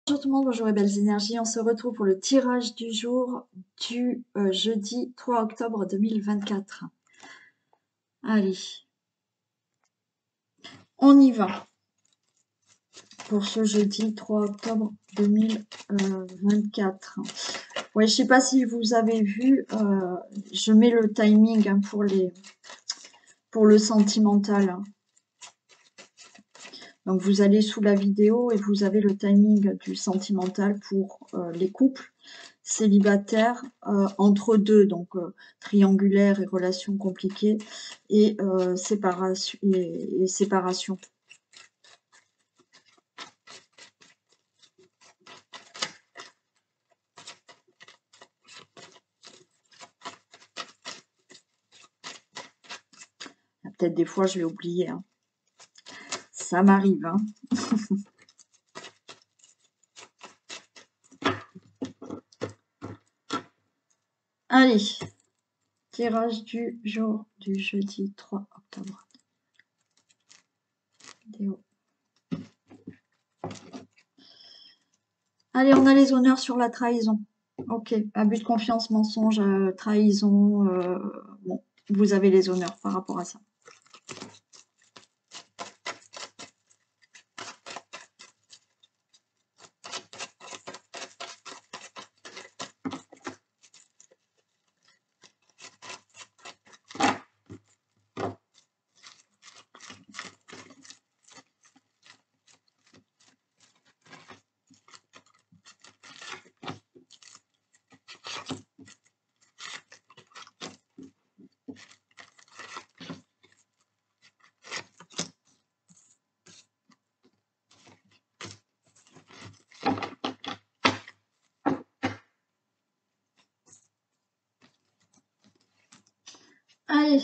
Bonjour tout le monde, bonjour et belles énergies. On se retrouve pour le tirage du jour du jeudi 3 octobre 2024. Allez, on y va pour ce jeudi 3 octobre 2024. Ouais, je sais pas si vous avez vu, je mets le timing hein, pour le sentimental. Hein. Donc vous allez sous la vidéo et vous avez le timing du sentimental pour les couples célibataires entre deux, donc triangulaire et relations compliquées et séparation. Séparation. Peut-être des fois je vais oublier. Hein. Ça m'arrive. Hein. Allez, tirage du jour du jeudi 3 octobre. Vidéo. Allez, on a les honneurs sur la trahison. Ok, abus de confiance, mensonge, trahison. Bon, vous avez les honneurs par rapport à ça. Allez,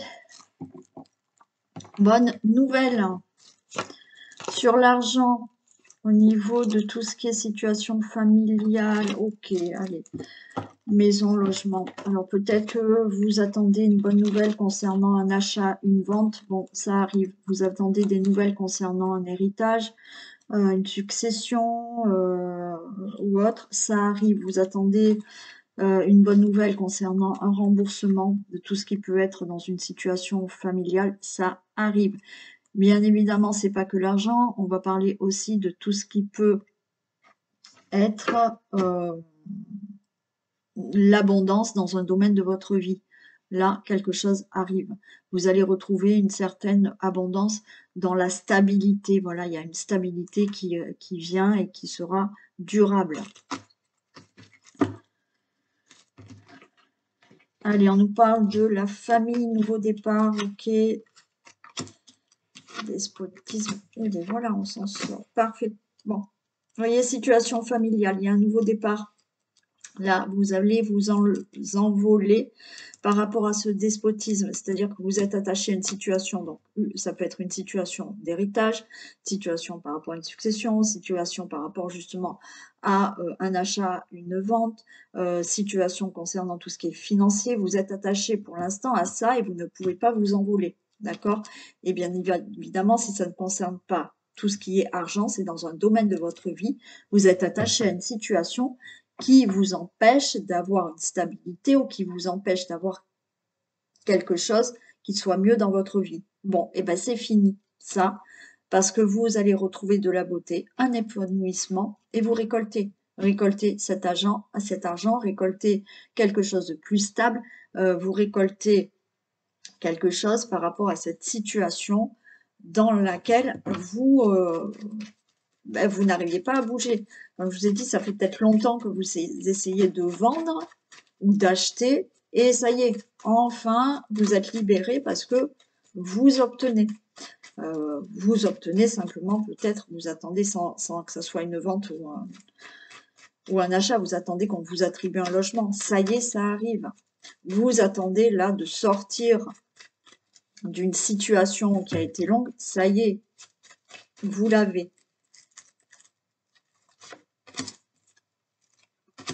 bonne nouvelle sur l'argent au niveau de tout ce qui est situation familiale. Ok, allez, maison, logement. Alors peut-être que vous attendez une bonne nouvelle concernant un achat, une vente. Bon, ça arrive. Vous attendez des nouvelles concernant un héritage, une succession ou autre. Ça arrive. Vous attendez une bonne nouvelle concernant un remboursement de tout ce qui peut être dans une situation familiale, ça arrive. Bien évidemment, c'est pas que l'argent, on va parler aussi de tout ce qui peut être l'abondance dans un domaine de votre vie. Là, quelque chose arrive. Vous allez retrouver une certaine abondance dans la stabilité. Voilà, il y a une stabilité qui vient et qui sera durable. Allez, on nous parle de la famille, nouveau départ, ok. Despotisme, et bien voilà, on s'en sort. Parfait. Bon, vous voyez, situation familiale, il y a un nouveau départ. Là, vous allez vous envoler par rapport à ce despotisme, c'est-à-dire que vous êtes attaché à une situation, donc ça peut être une situation d'héritage, situation par rapport à une succession, situation par rapport justement à un achat, une vente, situation concernant tout ce qui est financier, vous êtes attaché pour l'instant à ça et vous ne pouvez pas vous envoler, d'accord? Et bien évidemment, si ça ne concerne pas tout ce qui est argent, c'est dans un domaine de votre vie, vous êtes attaché à une situation qui vous empêche d'avoir une stabilité ou qui vous empêche d'avoir quelque chose qui soit mieux dans votre vie. Bon, et ben c'est fini, ça, parce que vous allez retrouver de la beauté, un épanouissement, et vous récoltez. Récoltez cet argent, récoltez quelque chose de plus stable, vous récoltez quelque chose par rapport à cette situation dans laquelle vous vous n'arriviez pas à bouger. Comme je vous ai dit, ça fait peut-être longtemps que vous essayez de vendre ou d'acheter, et ça y est, enfin, vous êtes libéré parce que vous obtenez. Vous obtenez simplement, peut-être, vous attendez sans que ce soit une vente ou un achat, vous attendez qu'on vous attribue un logement. Ça y est, ça arrive. Vous attendez là de sortir d'une situation qui a été longue. Ça y est, vous l'avez.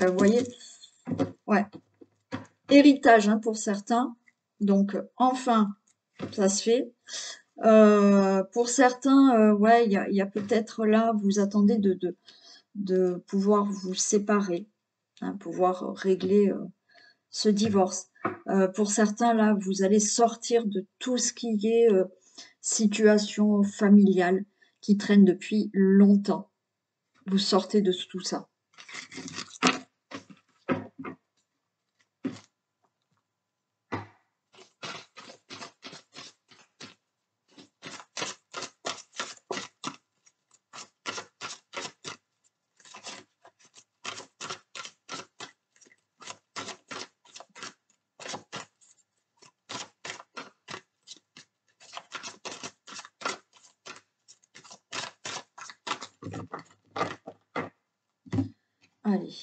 Vous voyez, ouais. Héritage hein, pour certains. Donc, enfin, ça se fait. Pour certains, ouais, il y a peut-être là, vous attendez de pouvoir vous séparer, hein, pouvoir régler ce divorce. Pour certains, là, vous allez sortir de tout ce qui est situation familiale qui traîne depuis longtemps. Vous sortez de tout ça. Allez,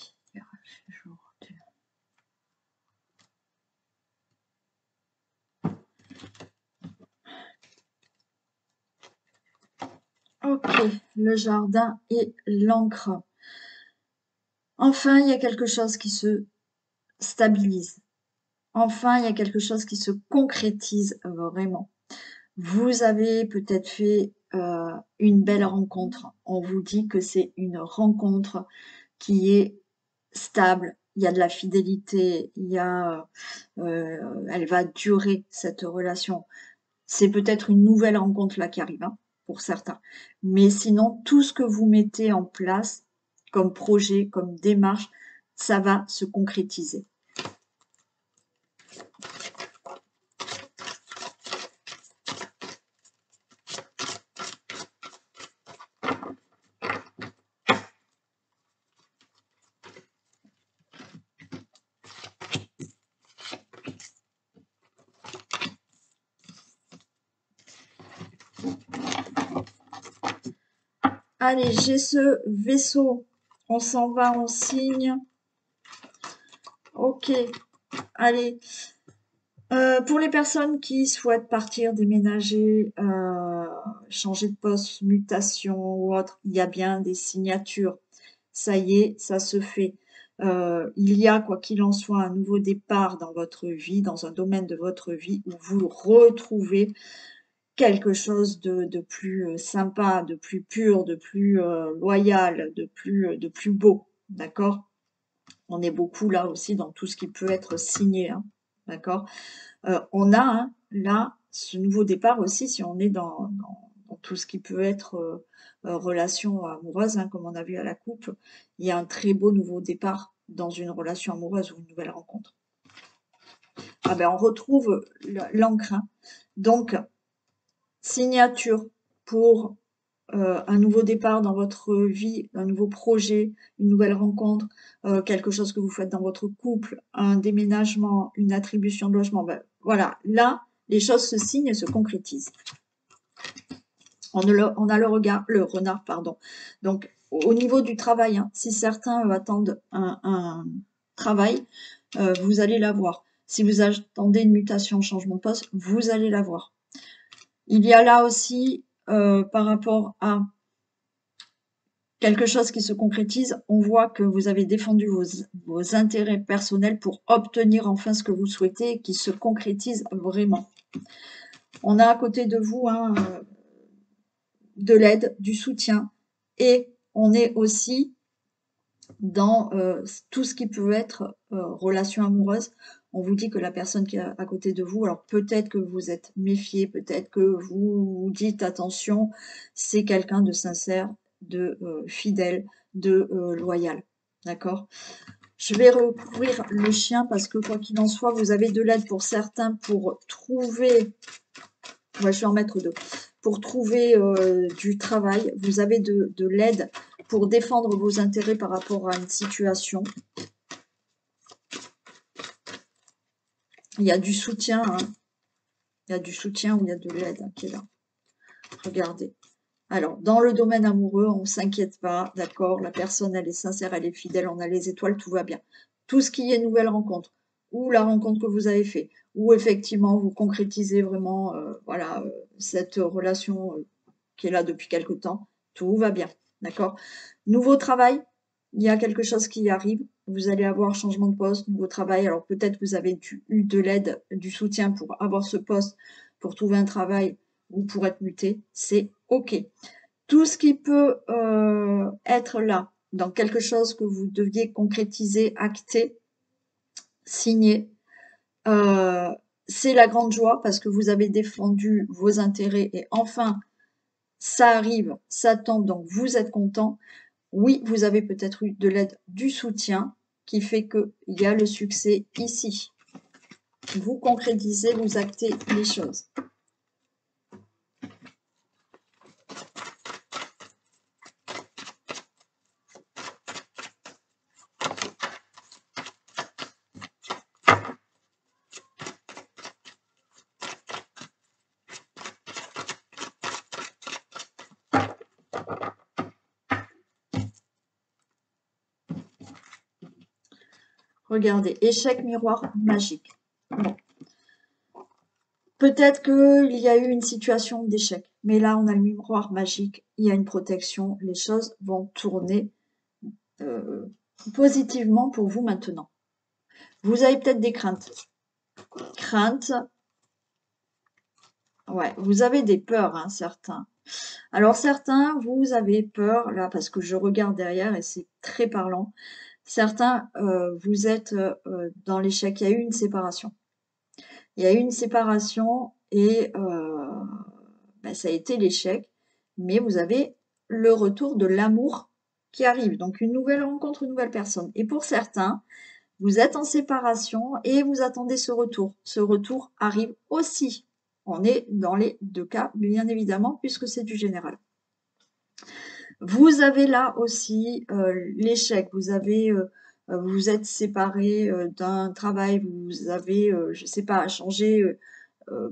ok, le jardin et l'encre. Enfin, il y a quelque chose qui se stabilise. Enfin, il y a quelque chose qui se concrétise vraiment. Vous avez peut-être fait une belle rencontre. On vous dit que c'est une rencontre qui est stable. Il y a de la fidélité, elle va durer cette relation. C'est peut-être une nouvelle rencontre là qui arrive, hein, pour certains. Mais sinon, tout ce que vous mettez en place comme projet, comme démarche, ça va se concrétiser. Allez, j'ai ce vaisseau. On s'en va, on signe. Ok. Allez. Pour les personnes qui souhaitent partir, déménager, changer de poste, mutation ou autre, il y a bien des signatures. Ça y est, ça se fait. Il y a, quoi qu'il en soit, un nouveau départ dans votre vie, dans un domaine de votre vie où vous retrouvez quelque chose de plus sympa, de plus pur, de plus loyal, de plus beau. D'accord? On est beaucoup là aussi dans tout ce qui peut être signé. Hein, d'accord? On a hein, là ce nouveau départ aussi, si on est dans tout ce qui peut être relation amoureuse, hein, comme on a vu à la coupe, il y a un très beau nouveau départ dans une relation amoureuse ou une nouvelle rencontre. Ah ben, on retrouve l'encre. Hein. Donc, signature pour un nouveau départ dans votre vie, un nouveau projet, une nouvelle rencontre, quelque chose que vous faites dans votre couple, un déménagement, une attribution de logement. Ben, voilà, là, les choses se signent et se concrétisent. On a le renard, pardon. Donc, au niveau du travail, hein, si certains attendent un travail, vous allez l'avoir. Si vous attendez une mutation, changement de poste, vous allez l'avoir. Il y a là aussi, par rapport à quelque chose qui se concrétise, on voit que vous avez défendu vos intérêts personnels pour obtenir enfin ce que vous souhaitez et qui se concrétise vraiment. On a à côté de vous hein, de l'aide, du soutien et on est aussi dans tout ce qui peut être relation amoureuse. On vous dit que la personne qui est à côté de vous, alors peut-être que vous êtes méfié, peut-être que vous vous dites attention, c'est quelqu'un de sincère, de fidèle, de loyal. D'accord? Je vais recouvrir le chien parce que quoi qu'il en soit, vous avez de l'aide pour certains pour trouver, je vais en mettre deux, pour trouver du travail. Vous avez de l'aide pour défendre vos intérêts par rapport à une situation. Il y a du soutien, hein. Il y a du soutien ou il y a de l'aide hein, qui est là. Regardez. Alors, dans le domaine amoureux, on ne s'inquiète pas, d'accord? La personne, elle est sincère, elle est fidèle, on a les étoiles, tout va bien. Tout ce qui est nouvelle rencontre, ou la rencontre que vous avez fait, ou effectivement, vous concrétisez vraiment voilà, cette relation qui est là depuis quelque temps, tout va bien, d'accord? Nouveau travail, il y a quelque chose qui arrive, vous allez avoir changement de poste, nouveau travail, alors peut-être que vous avez eu de l'aide, du soutien pour avoir ce poste, pour trouver un travail ou pour être muté, c'est OK. Tout ce qui peut être là, dans quelque chose que vous deviez concrétiser, acter, signer. C'est la grande joie parce que vous avez défendu vos intérêts et enfin, ça arrive, ça tombe, donc vous êtes content. Oui, vous avez peut-être eu de l'aide, du soutien qui fait qu'il y a le succès ici. Vous concrétisez, vous actez les choses. Regardez, échec miroir magique. Bon. Peut-être qu'il y a eu une situation d'échec, mais là, on a le miroir magique, il y a une protection, les choses vont tourner positivement pour vous maintenant. Vous avez peut-être des craintes. Ouais, vous avez des peurs, hein, certains. Alors certains, vous avez peur, là, parce que je regarde derrière et c'est très parlant. Certains, vous êtes dans l'échec, il y a eu une séparation. Il y a eu une séparation et ça a été l'échec, mais vous avez le retour de l'amour qui arrive. Donc une nouvelle rencontre, une nouvelle personne. Et pour certains, vous êtes en séparation et vous attendez ce retour. Ce retour arrive aussi. On est dans les deux cas, bien évidemment, puisque c'est du général. Vous avez là aussi l'échec. Vous êtes séparé d'un travail, vous avez, je ne sais pas, changé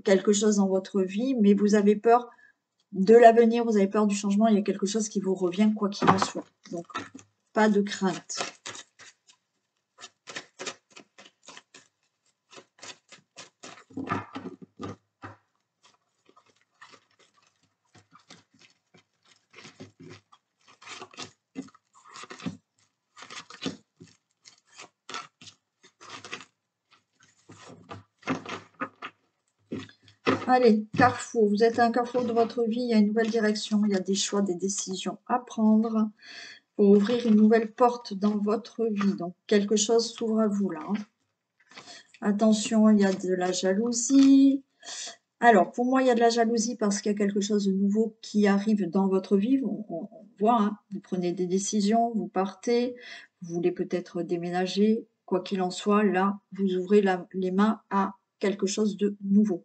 quelque chose dans votre vie, mais vous avez peur de l'avenir, vous avez peur du changement, il y a quelque chose qui vous revient quoi qu'il en soit. Donc, pas de crainte. Allez, carrefour, vous êtes à un carrefour de votre vie, il y a une nouvelle direction, il y a des choix, des décisions à prendre pour ouvrir une nouvelle porte dans votre vie. Donc, quelque chose s'ouvre à vous là. Hein. Attention, il y a de la jalousie. Alors, pour moi, il y a de la jalousie parce qu'il y a quelque chose de nouveau qui arrive dans votre vie. On voit, hein, vous prenez des décisions, vous partez, vous voulez peut-être déménager. Quoi qu'il en soit, là, vous ouvrez les mains à quelque chose de nouveau.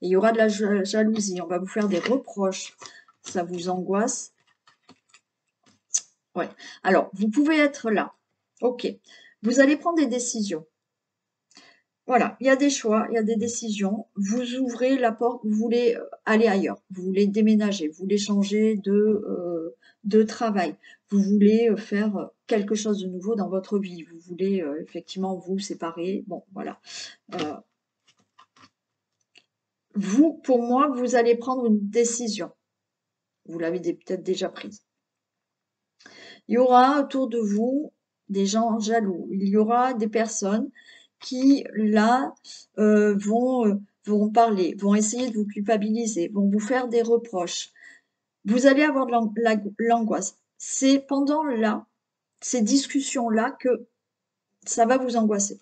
Et il y aura de la jalousie, on va vous faire des reproches, ça vous angoisse. Ouais. Alors, vous pouvez être là. Ok. Vous allez prendre des décisions. Voilà, il y a des choix, il y a des décisions. Vous ouvrez la porte, vous voulez aller ailleurs, vous voulez déménager, vous voulez changer de travail, vous voulez faire quelque chose de nouveau dans votre vie, vous voulez effectivement vous séparer. Bon, voilà. Vous, pour moi, vous allez prendre une décision. Vous l'avez peut-être déjà prise. Il y aura autour de vous des gens jaloux. Il y aura des personnes qui, là, vont parler, vont essayer de vous culpabiliser, vont vous faire des reproches. Vous allez avoir de l'angoisse. C'est pendant ces discussions-là que ça va vous angoisser.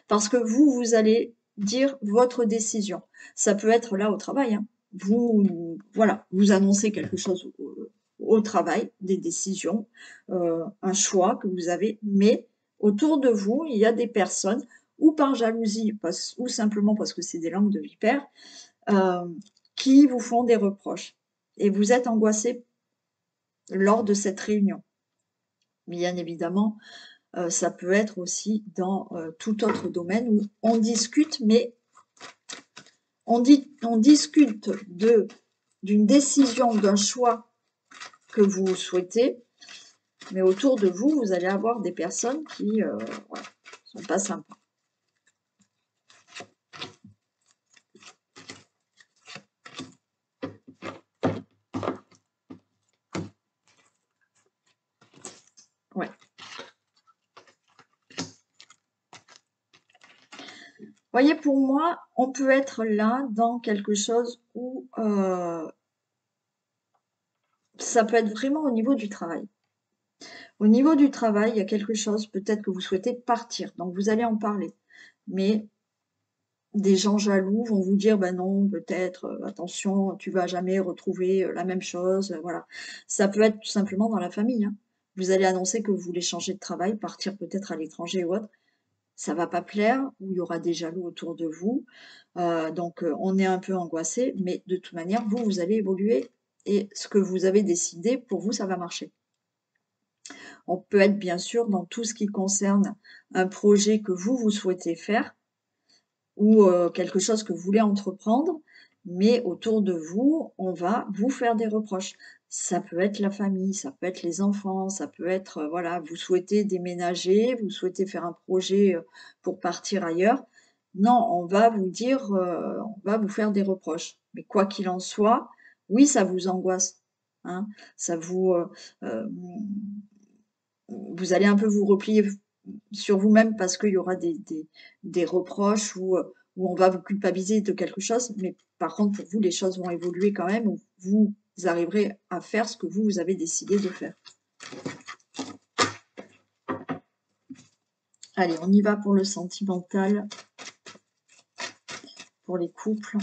Parce que vous allez dire votre décision. Ça peut être là au travail. Hein. Voilà, vous annoncez quelque chose au travail, des décisions, un choix que vous avez, mais autour de vous, il y a des personnes, ou par jalousie, ou simplement parce que c'est des langues de vipère, qui vous font des reproches. Et vous êtes angoissé lors de cette réunion. Bien évidemment, ça peut être aussi dans tout autre domaine où on discute, mais on discute d'une décision, d'un choix que vous souhaitez, mais autour de vous, vous allez avoir des personnes qui sont pas sympas. Ouais. Voyez, pour moi, on peut être là dans quelque chose où ça peut être vraiment au niveau du travail. Au niveau du travail, il y a quelque chose, peut-être que vous souhaitez partir, donc vous allez en parler. Mais des gens jaloux vont vous dire: «Ben non, peut-être, attention, tu vas jamais retrouver, la même chose», voilà. Ça peut être tout simplement dans la famille, hein. Vous allez annoncer que vous voulez changer de travail, partir peut-être à l'étranger ou autre. Ça va pas plaire ou il y aura des jaloux autour de vous, donc on est un peu angoissé, mais de toute manière, vous, vous allez évoluer et ce que vous avez décidé, pour vous, ça va marcher. On peut être bien sûr dans tout ce qui concerne un projet que vous, vous souhaitez faire ou quelque chose que vous voulez entreprendre, mais autour de vous, on va vous faire des reproches. Ça peut être la famille, ça peut être les enfants, ça peut être, voilà, vous souhaitez déménager, vous souhaitez faire un projet, pour partir ailleurs. Non, on va vous dire, on va vous faire des reproches. Mais quoi qu'il en soit, oui, ça vous angoisse, hein. Ça vous, hem, vous allez un peu vous replier sur vous-même parce qu'il y aura des reproches ou on va vous culpabiliser de quelque chose, mais par contre, pour vous, les choses vont évoluer quand même, où vous arriverez à faire ce que vous, vous avez décidé de faire. Allez, on y va pour le sentimental, pour les couples.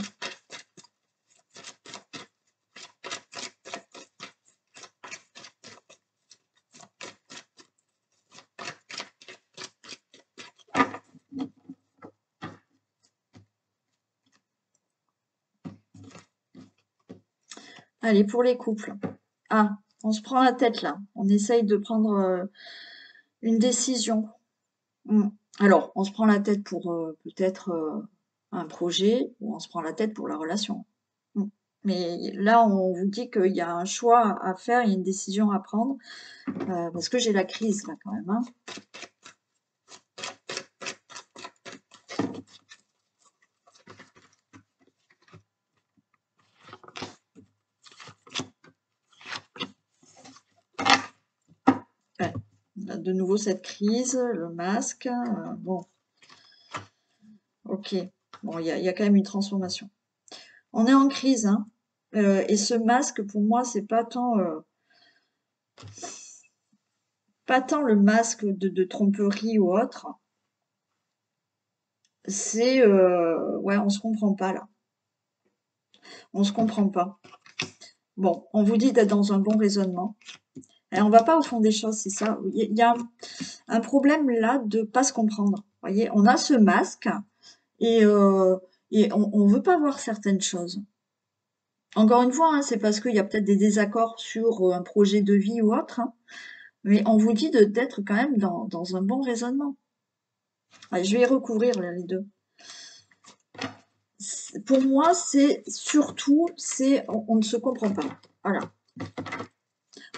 Allez, pour les couples. Ah, on se prend la tête là. On essaye de prendre une décision. Alors, on se prend la tête pour peut-être un projet ou on se prend la tête pour la relation. Mmh. Mais là, on vous dit qu'il y a un choix à faire, il y a une décision à prendre, parce que j'ai la crise là quand même, hein. Ouais, on a de nouveau cette crise, le masque, bon, OK. Bon, il y a quand même une transformation. On est en crise, hein, et ce masque pour moi, c'est pas tant le masque de tromperie ou autre, c'est, ouais, on se comprend pas là. On se comprend pas. Bon, on vous dit d'être dans un bon raisonnement et on va pas au fond des choses, c'est ça. Il y a un problème là de pas se comprendre. Vous voyez? On a ce masque et heu et on veut pas voir certaines choses. Encore une fois, hein, c'est parce qu'il y a peut-être des désaccords sur, un projet de vie ou autre, hein, mais on vous dit d'être quand même dans un bon raisonnement. Allez, je vais recouvrir là les 2. Pour moi, c'est surtout, c'est on ne se comprend pas. Voilà.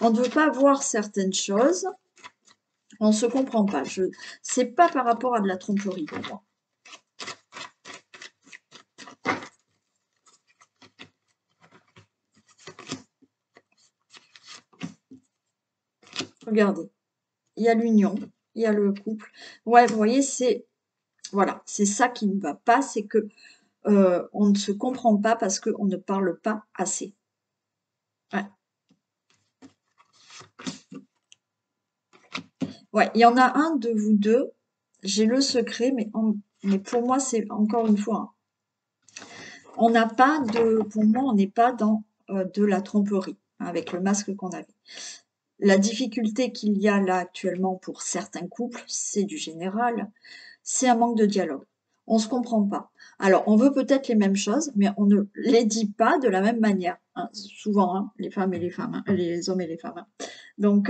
On ne veut pas voir certaines choses, on ne se comprend pas. C'est pas par rapport à de la tromperie pour moi. Regardez, il y a l'union, il y a le couple. Ouais, vous voyez, c'est voilà, c'est ça qui ne va pas, c'est que on ne se comprend pas parce qu'on ne parle pas assez. Ouais. Ouais, il y en a un de vous deux, j'ai le secret, mais pour moi, c'est encore une fois, hein, on n'a pas de, pour moi, on n'est pas dans de la tromperie, hein, avec le masque qu'on avait. La difficulté qu'il y a là actuellement pour certains couples, c'est du général, c'est un manque de dialogue. On ne se comprend pas. Alors, on veut peut-être les mêmes choses, mais on ne les dit pas de la même manière, hein, souvent, hein, les femmes et les femmes, hein, les hommes et les femmes, hein. Donc,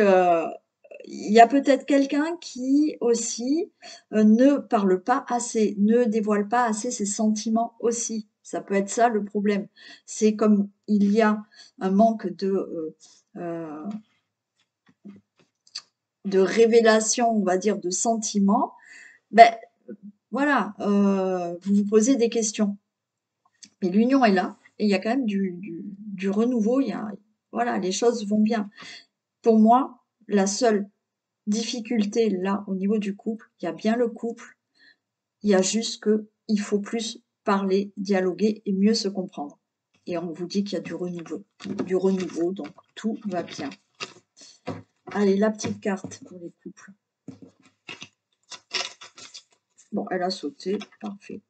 il y a peut-être quelqu'un qui aussi, ne parle pas assez, ne dévoile pas assez ses sentiments aussi. Ça peut être ça le problème. C'est comme il y a un manque heu, de révélation, on va dire, de sentiments, ben voilà, vous vous posez des questions. Mais l'union est là et il y a quand même du renouveau, il y a voilà, les choses vont bien. Pour moi, la seule difficulté là, au niveau du couple, il y a bien le couple, il y a juste qu'il faut plus parler, dialoguer et mieux se comprendre. Et on vous dit qu'il y a du renouveau, donc tout va bien. Allez, la petite carte pour les couples. Bon, elle a sauté, parfait.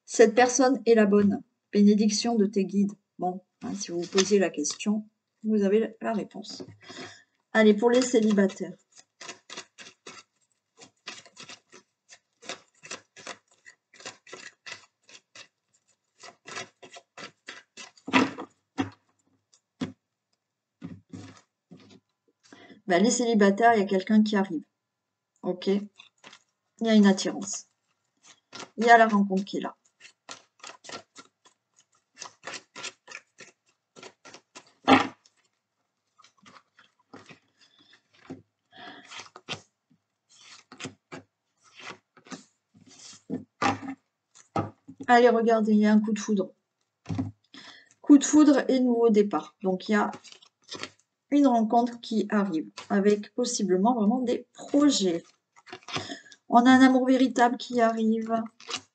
Cette personne est la bonne. Bénédiction de tes guides. Bon, hein, si vous vous posiez la question, vous avez la réponse. Allez, pour les célibataires. Ben, les célibataires, il y a quelqu'un qui arrive. Ok. Il y a une attirance. Il y a la rencontre qui est là. Allez, regardez, il y a un coup de foudre. Coup de foudre et nouveau départ. Donc, il y a une rencontre qui arrive avec possiblement vraiment des projets. On a un amour véritable qui arrive.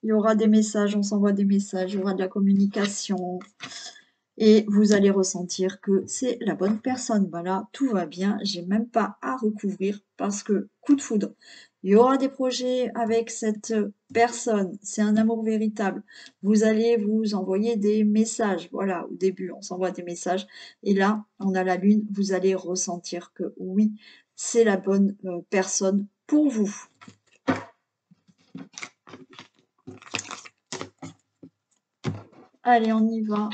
Il y aura des messages, on s'envoie des messages, il y aura de la communication. Et vous allez ressentir que c'est la bonne personne. Voilà, tout va bien. J'ai même pas à recouvrir parce que coup de foudre. Il y aura des projets avec cette personne. C'est un amour véritable. Vous allez vous envoyer des messages. Voilà, au début, on s'envoie des messages. Et là, on a la lune. Vous allez ressentir que oui, c'est la bonne personne pour vous. Allez, on y va.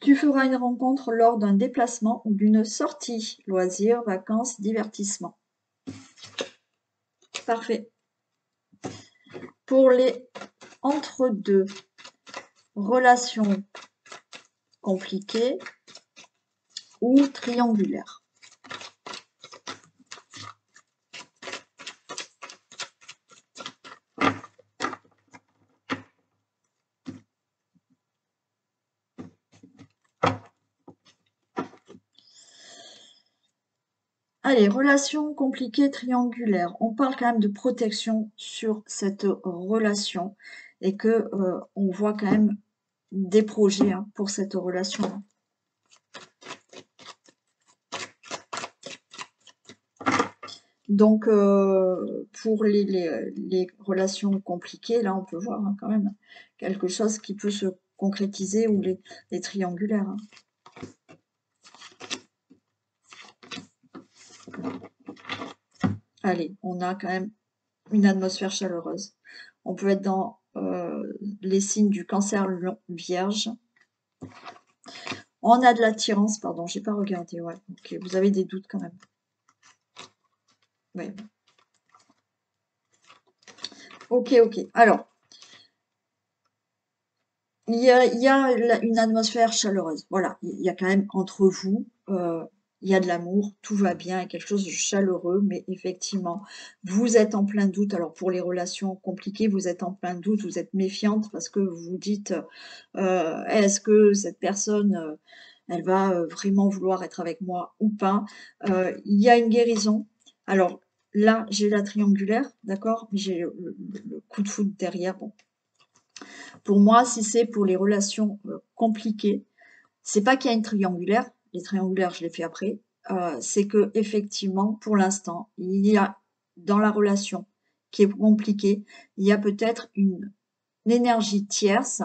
Tu feras une rencontre lors d'un déplacement ou d'une sortie. Loisirs, vacances, divertissement. Parfait. Pour les entre-deux, relations compliquées ou triangulaires. Allez, relations compliquées, triangulaires. On parle quand même de protection sur cette relation et que on voit quand même des projets pour cette relation. Donc, pour les relations compliquées, là, on peut voir quand même quelque chose qui peut se concrétiser ou les triangulaires. Allez, on a quand même une atmosphère chaleureuse. On peut être dans les signes du cancer vierge. On a de l'attirance, pardon, j'ai pas regardé, ouais. Ok, vous avez des doutes quand même. Ouais. Ok, ok. Alors, il y a une atmosphère chaleureuse. Voilà, il y a quand même entre vous, il y a de l'amour, tout va bien, il y a quelque chose de chaleureux, mais effectivement, vous êtes en plein doute. Alors pour les relations compliquées, vous êtes en plein doute, vous êtes méfiante parce que vous vous dites, est-ce que cette personne, elle va vraiment vouloir être avec moi ou pas? Il y a une guérison. Alors là, j'ai la triangulaire, d'accord? Mais j'ai le coup de foudre derrière. Bon, pour moi, si c'est pour les relations compliquées, c'est pas qu'il y a une triangulaire, les triangulaires, je les fais après, c'est que effectivement, pour l'instant, il y a dans la relation qui est compliquée, il y a peut-être une énergie tierce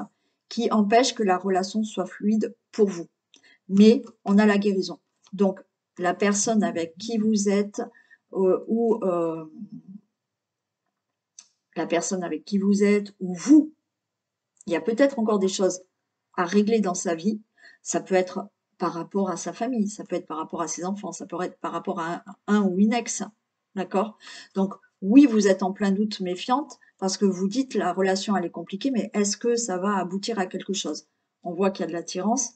qui empêche que la relation soit fluide pour vous. Mais on a la guérison. Donc, la personne avec qui vous êtes ou la personne avec qui vous êtes ou vous, il y a peut-être encore des choses à régler dans sa vie. Ça peut être par rapport à sa famille, ça peut être par rapport à ses enfants, ça peut être par rapport à un ou une ex. D'accord? Donc, oui, vous êtes en plein doute méfiante parce que vous dites la relation elle est compliquée, mais est-ce que ça va aboutir à quelque chose? On voit qu'il y a de l'attirance,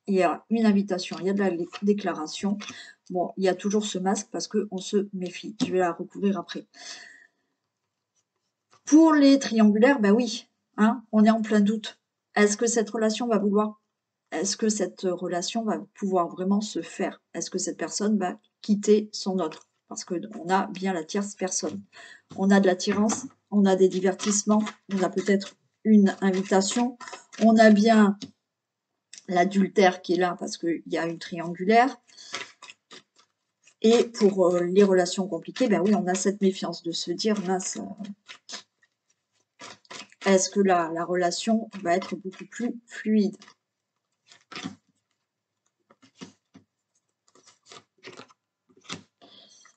il y a une invitation, il y a de la déclaration. Bon, il y a toujours ce masque parce qu'on se méfie. Je vais la recouvrir après. Pour les triangulaires, ben oui, hein, on est en plein doute. Est-ce que cette relation va pouvoir vraiment se faire? Est-ce que cette personne va quitter son autre? Parce qu'on a bien la tierce personne. On a de l'attirance, on a des divertissements, on a peut-être une invitation, on a bien l'adultère qui est là parce qu'il y a une triangulaire. Et pour les relations compliquées, ben oui, on a cette méfiance de se dire, mince, est-ce que la relation va être beaucoup plus fluide?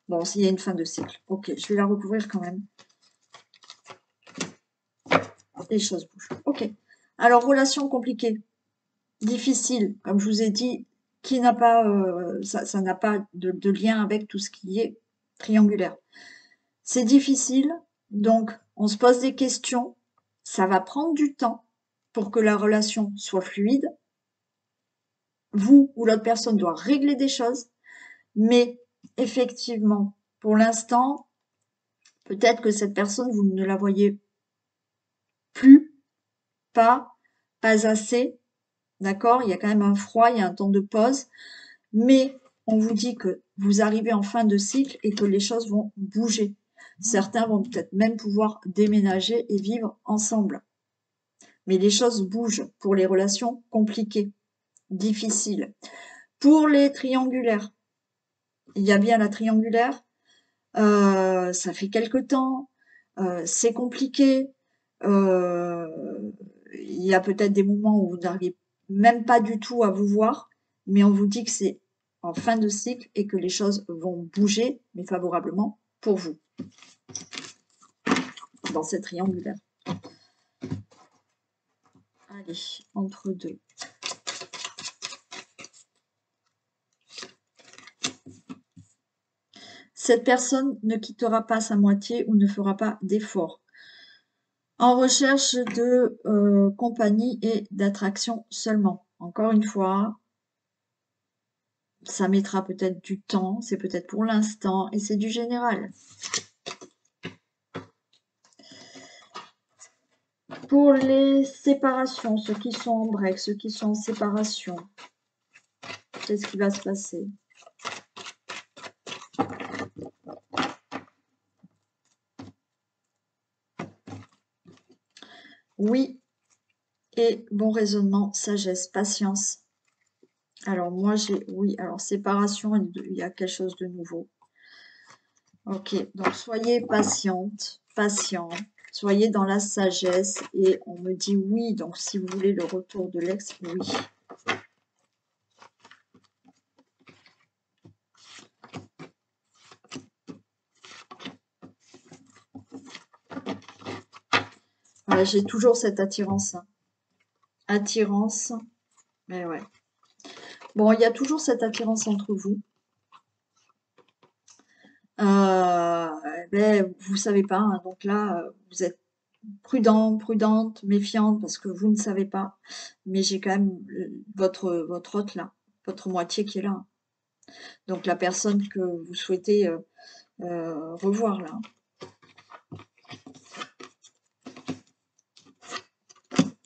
Bon, s'il y a une fin de cycle. Ok, je vais la recouvrir quand même. Les choses bougent. Ok. Alors, relation compliquée, difficile, comme je vous ai dit, qui n'a pas, ça n'a pas de lien avec tout ce qui est triangulaire. C'est difficile, donc on se pose des questions, ça va prendre du temps pour que la relation soit fluide. Vous ou l'autre personne doit régler des choses, mais effectivement, pour l'instant, peut-être que cette personne, vous ne la voyez plus, pas assez, d'accord? Il y a quand même un froid, il y a un temps de pause, mais on vous dit que vous arrivez en fin de cycle et que les choses vont bouger. Certains vont peut-être même pouvoir déménager et vivre ensemble. Mais les choses bougent pour les relations compliquées, difficiles. Pour les triangulaires, il y a bien la triangulaire, ça fait quelque temps, c'est compliqué, il y a peut-être des moments où vous n'arrivez même pas du tout à vous voir, mais on vous dit que c'est en fin de cycle et que les choses vont bouger, mais favorablement pour vous, dans cette triangulaire. Allez, entre deux. Cette personne ne quittera pas sa moitié ou ne fera pas d'efforts. En recherche de compagnie et d'attraction seulement. Encore une fois, ça mettra peut-être du temps, c'est peut-être pour l'instant, et c'est du général. Pour les séparations, ceux qui sont en break, ceux qui sont en séparation, qu'est-ce qui va se passer? Oui, et bon raisonnement, sagesse, patience. Alors moi j'ai, oui, alors séparation, il y a quelque chose de nouveau. Ok, donc soyez patiente, patient, soyez dans la sagesse et on me dit oui, donc si vous voulez le retour de l'ex, oui. Voilà, j'ai toujours cette attirance. Attirance, mais ouais. Bon, il y a toujours cette attirance entre vous. Ben, vous savez pas, hein, donc là, vous êtes prudent, prudente, méfiante, parce que vous ne savez pas. Mais j'ai quand même votre autre là, votre moitié qui est là. Donc la personne que vous souhaitez revoir là.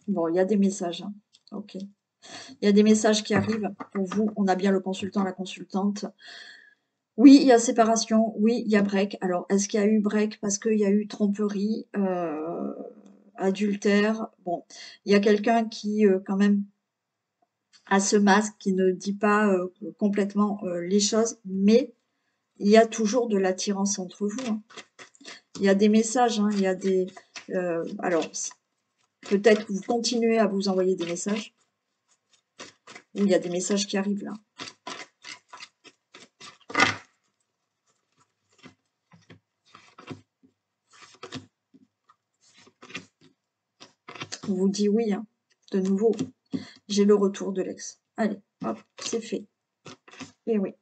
Bon, il y a des messages. Hein. Ok. Il y a des messages qui arrivent pour vous. On a bien le consultant, la consultante. Oui, il y a séparation. Oui, il y a break. Alors, est-ce qu'il y a eu break parce qu'il y a eu tromperie, adultère? Bon, il y a quelqu'un qui, quand même, a ce masque, qui ne dit pas complètement les choses, mais il y a toujours de l'attirance entre vous. Hein. Il y a des messages, hein, il y a des... alors, peut-être que vous continuez à vous envoyer des messages. Ou il y a des messages qui arrivent là. On vous dit oui, hein. De nouveau, j'ai le retour de l'ex. Allez, hop, c'est fait. Et oui.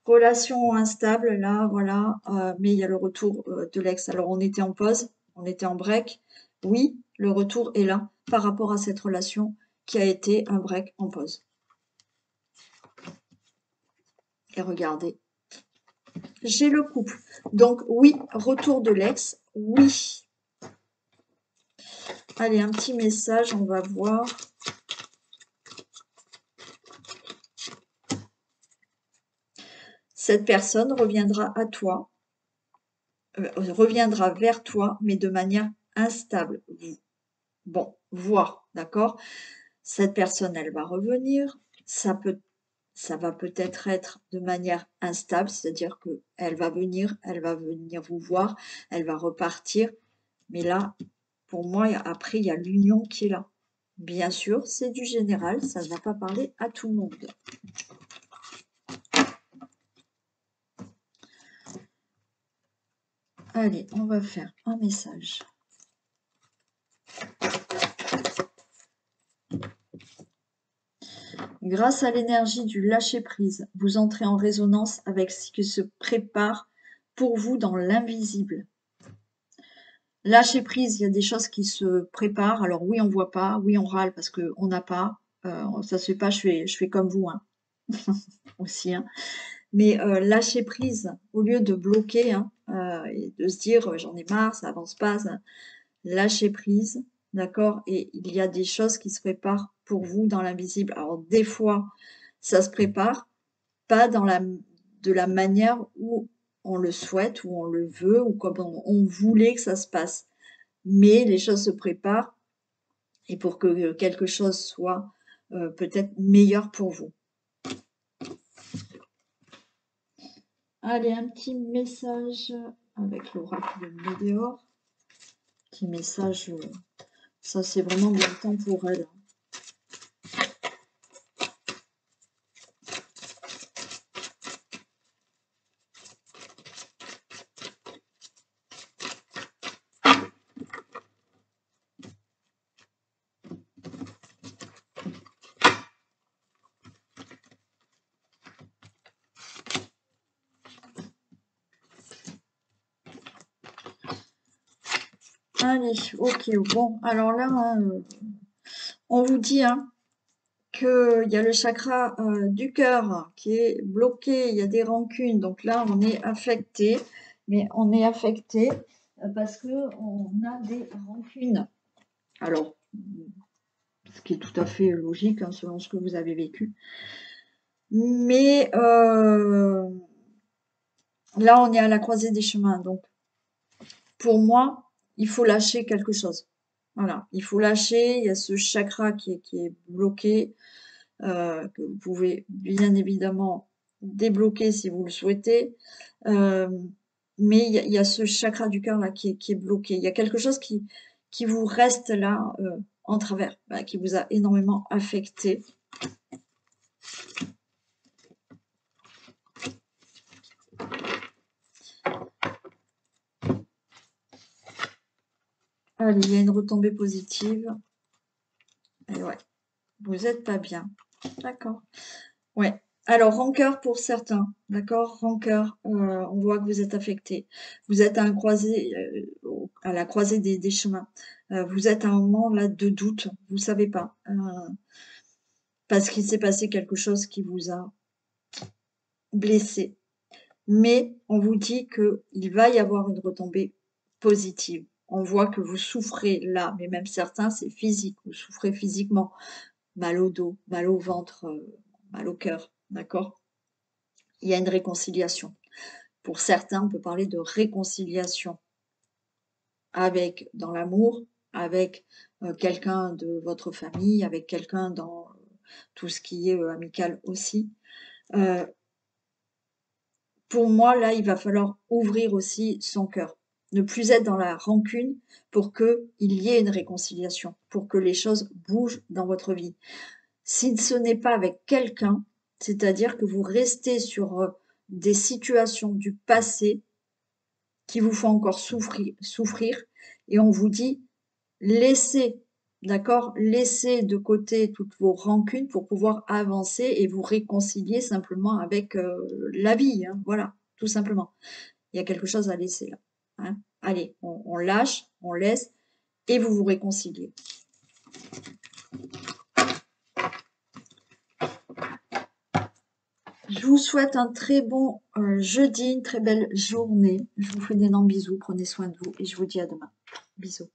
Relation instable, là, voilà, mais il y a le retour de l'ex. Alors, on était en pause, on était en break. Oui, le retour est là par rapport à cette relation qui a été un break en pause. Et regardez, j'ai le couple. Donc, oui, retour de l'ex, oui. Allez, un petit message, on va voir. Cette personne reviendra à toi, reviendra vers toi, mais de manière instable. Bon, voir, d'accord? Cette personne, elle va revenir. Ça va peut-être être de manière instable, c'est-à-dire qu'elle va venir vous voir, elle va repartir. Mais là, pour moi, après, il y a l'union qui est là. Bien sûr, c'est du général, ça ne va pas parler à tout le monde. Allez, on va faire un message. Grâce à l'énergie du lâcher-prise, vous entrez en résonance avec ce qui se prépare pour vous dans l'invisible. Lâcher prise, il y a des choses qui se préparent. Alors oui, on voit pas, oui, on râle parce qu'on n'a pas. Ça se fait pas, je fais comme vous, hein. Aussi, hein. Mais lâcher prise, au lieu de bloquer hein, et de se dire j'en ai marre, ça avance pas, lâcher prise, d'accord? Et il y a des choses qui se préparent pour vous dans l'invisible. Alors des fois, ça se prépare, pas de la manière où on le souhaite, où on le veut, ou comme on voulait que ça se passe. Mais les choses se préparent et pour que quelque chose soit peut-être meilleur pour vous. Allez, un petit message avec l'oracle de Médéor. Petit message, ça c'est vraiment bien temps pour elle. Allez, ok, bon, alors là, on vous dit hein, qu'il y a le chakra du cœur qui est bloqué, il y a des rancunes, donc là, on est affecté, mais on est affecté parce qu'on a des rancunes. Alors, ce qui est tout à fait logique hein, selon ce que vous avez vécu. Mais là, on est à la croisée des chemins, donc pour moi, il faut lâcher quelque chose. Voilà, il faut lâcher, il y a ce chakra qui est bloqué, que vous pouvez bien évidemment débloquer si vous le souhaitez. Mais il y a ce chakra du cœur là qui est bloqué. Il y a quelque chose qui vous reste là en travers, qui vous a énormément affecté. Allez, il y a une retombée positive. Et ouais, vous n'êtes pas bien. D'accord. Ouais. Alors, rancœur pour certains, d'accord? Rancœur, on voit que vous êtes affecté. Vous êtes à à la croisée des chemins. Vous êtes à un moment là de doute, vous savez pas, parce qu'il s'est passé quelque chose qui vous a blessé. Mais on vous dit qu'il va y avoir une retombée positive. On voit que vous souffrez là, mais même certains, c'est physique. Vous souffrez physiquement, mal au dos, mal au ventre, mal au cœur, d'accord? Il y a une réconciliation. Pour certains, on peut parler de réconciliation avec dans l'amour, avec quelqu'un de votre famille, avec quelqu'un dans tout ce qui est amical aussi. Pour moi, là, il va falloir ouvrir aussi son cœur. Ne plus être dans la rancune pour qu'il y ait une réconciliation, pour que les choses bougent dans votre vie. Si ce n'est pas avec quelqu'un, c'est-à-dire que vous restez sur des situations du passé qui vous font encore souffrir et on vous dit laissez, d'accord, laissez de côté toutes vos rancunes pour pouvoir avancer et vous réconcilier simplement avec la vie, hein, voilà, tout simplement. Il y a quelque chose à laisser là. Hein. Allez, on lâche, on laisse et vous vous réconciliez. Je vous souhaite un très bon jeudi, une très belle journée. Je vous fais d'énormes bisous, prenez soin de vous et je vous dis à demain. Bisous.